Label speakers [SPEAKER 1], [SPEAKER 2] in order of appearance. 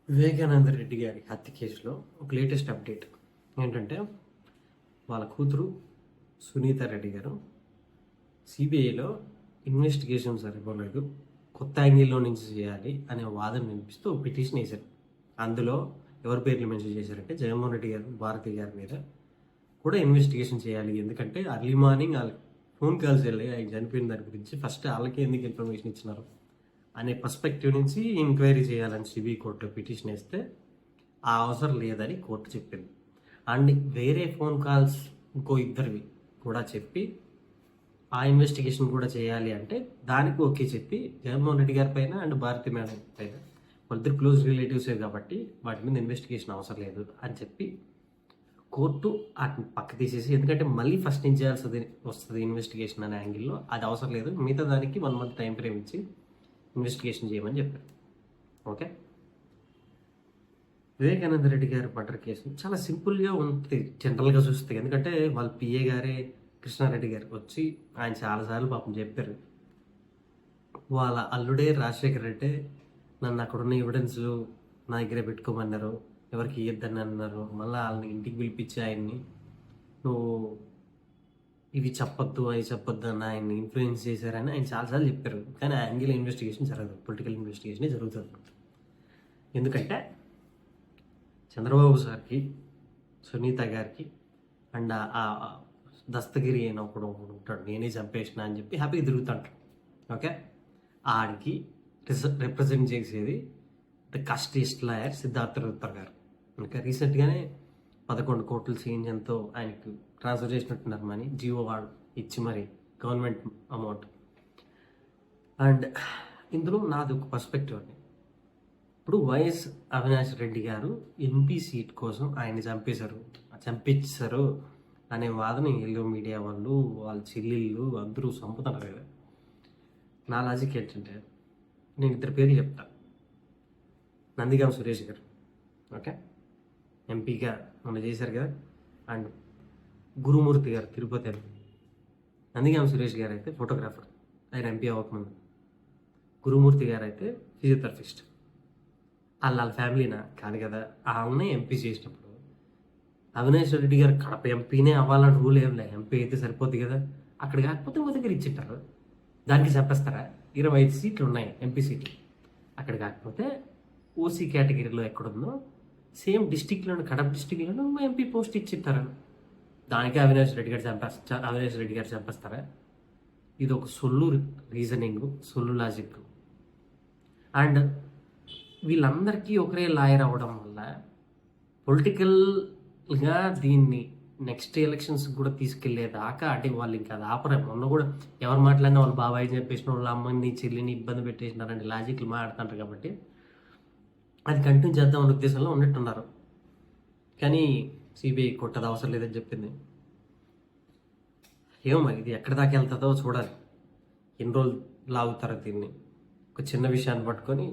[SPEAKER 1] వివేకానంద రెడ్డి గారి హత్య కేసులో ఒక లేటెస్ట్ అప్డేట్ ఏంటంటే వాళ్ళ కూతురు సునీత రెడ్డి గారు సిబిఐలో ఇన్వెస్టిగేషన్ సరిపోలేదు, కొత్త యాంగిల్లో నుంచి చేయాలి అనే వాదన వినిపిస్తూ ఒక పిటిషన్ వేశారు. అందులో ఎవరి పేర్లు మెన్షన్ చేశారంటే జగన్మోహన్ రెడ్డి గారు, భారతి గారి మీద కూడా ఇన్వెస్టిగేషన్ చేయాలి. ఎందుకంటే అర్లీ మార్నింగ్ వాళ్ళకి ఫోన్ కాల్స్ వెళ్ళి ఆయన చనిపోయిన దాని గురించి ఫస్ట్ వాళ్ళకి ఎందుకు ఇన్ఫర్మేషన్ ఇచ్చినారు అనే పర్స్పెక్టివ్ నుంచి ఎంక్వైరీ చేయాలని సిబిఐ కోర్టులో పిటిషన్ వేస్తే ఆ అవసరం లేదని కోర్టు చెప్పింది. అండ్ వేరే ఫోన్ కాల్స్ ఇంకో ఇద్దరివి కూడా చెప్పి ఆ ఇన్వెస్టిగేషన్ కూడా చేయాలి అంటే దానికి ఓకే చెప్పి జగన్మోహన్ రెడ్డి గారి పైన అండ్ భారతి మేడం పైన వాళ్ళిద్దరు క్లోజ్ రిలేటివ్సే కాబట్టి వాటి మీద ఇన్వెస్టిగేషన్ అవసరం లేదు అని చెప్పి కోర్టు వాటిని పక్క తీసేసి, ఎందుకంటే మళ్ళీ ఫస్ట్ నుంచి చేయాల్సి వస్తుంది ఇన్వెస్టిగేషన్ అనే యాంగిల్లో అది అవసరం లేదు, మిగతా దానికి 1 month టైం ఫ్రేమ్ ఇచ్చి ఇన్వెస్టిగేషన్ చేయమని చెప్పారు. ఓకే, వివేకానంద రెడ్డి గారి మర్డర్ కేసు చాలా సింపుల్గా ఉంటుంది జనరల్గా చూస్తే. ఎందుకంటే వాళ్ళ పిఏ గారే కృష్ణారెడ్డి గారికి వచ్చి ఆయన చాలాసార్లు పాపం చెప్పారు, వాళ్ళ అల్లుడే రాజశేఖర రెడ్డి నన్ను అక్కడున్న ఎవిడెన్స్లు నా దగ్గరే పెట్టుకోమన్నారు, ఎవరికి ఇయ్యద్దని అన్నారు. మళ్ళీ వాళ్ళని ఇంటికి పిలిపించి ఆయన్ని నువ్వు ఇవి చెప్పొద్దు అవి చెప్పొద్దు అని ఆయన్ని ఇన్ఫ్లుయెన్స్ చేశారని ఆయన చాలాసార్లు చెప్పారు. కానీ ఆ యాంగిల్ ఇన్వెస్టిగేషన్ జరగదు, పొలిటికల్ ఇన్వెస్టిగేషనే జరుగుతుంది. ఎందుకంటే చంద్రబాబు సార్కి, సునీత గారికి అండ్ ఆ దస్తగిరి అయిన ఒకడు ఉంటాడు, నేనే చంపేసిన అని చెప్పి హ్యాపీగా తిరుగుతుంటాడు. ఓకే, ఆడికి రిప్రజెంట్ చేసేది ద కస్టిస్ట్ లాయర్ సిద్ధార్థ రూత్తర్ గారు. ఇంకా రీసెంట్గానే 11 కోట్ల సీఎంతో ఆయనకు ట్రాన్స్ఫర్ చేసినట్టున్నారు మనీ, జియో వాడు ఇచ్చి మరి గవర్నమెంట్ అమౌంట్. అండ్ ఇందులో నాది ఒక పర్స్పెక్టివ్ అండి. ఇప్పుడు వైఎస్ అవినాష్ రెడ్డి గారు ఎంపీ సీట్ కోసం ఆయన్ని చంపించారు అనే వాదన ఎల్లో మీడియా వాళ్ళు, వాళ్ళ చెల్లెళ్ళు అందరూ చంపుతున్నారు కదా. నా లాజిక్ ఏంటంటే నేను 2 పేర్లు చెప్తా. నందిగామ సురేష్ గారు, ఓకే, ఎంపీగా మొన్న చేశారు కదా. అండ్ గురుమూర్తి గారు, తిరుపతి ఎంపీ. నందిగామ సురేష్ గారు అయితే ఫోటోగ్రాఫర్, ఆయన ఎంపీ అవ్వకముందు. గురుమూర్తి గారు అయితే ఫిజియోథెరపిస్ట్. వాళ్ళ ఫ్యామిలీనా కాదు కదా. వాళ్ళనే ఎంపీ చేసినప్పుడు అవినాష్ రెడ్డి గారు కడప ఎంపీనే అవ్వాలని రూల్ ఏం లేదు, ఎంపీ అయితే సరిపోద్ది కదా. అక్కడ కాకపోతే ఒక దగ్గర ఇచ్చింటారు, దానికి చెప్పేస్తారా? 25 సీట్లు ఉన్నాయి ఎంపీ సీట్లు. అక్కడ కాకపోతే ఓసీ కేటగిరీలో ఎక్కడుందో సేమ్ డిస్టిక్లోనే, కడప డిస్టిక్లోనే ఎంపీ పోస్ట్ ఇచ్చిస్తారు. దానికి అవినాష్ రెడ్డి గారు చంపేస్తారా? ఇది ఒక సొల్లు రీజనింగ్, సొల్లు లాజిక్. అండ్ వీళ్ళందరికీ ఒకరే లాయర్ అవ్వడం వల్ల పొలిటికల్గా దీన్ని నెక్స్ట్ ఎలక్షన్స్ కూడా తీసుకెళ్లేదాకా అంటే వాళ్ళు ఇంకా అది ఆపరే. మొన్న కూడా ఎవరు మాట్లాడినా వాళ్ళు బాబాయ్ చెప్పేసిన వాళ్ళ అమ్మని చెల్లిని ఇబ్బంది పెట్టేసినారంటే లాజిక్లు మాట్లాడుతుంటారు. కాబట్టి అది కంటిన్యూ చేద్దామనే ఉద్దేశంలో ఉన్నట్టున్నారు. కానీ సిబిఐ కొట్టది అవసరం లేదని చెప్పింది. ఏమో మరి ఇది ఎక్కడి దాకా వెళ్తుందో చూడాలి, ఎన్ని రోజులు లాగుతారో దీన్ని. ఒక చిన్న విషయాన్ని పట్టుకొని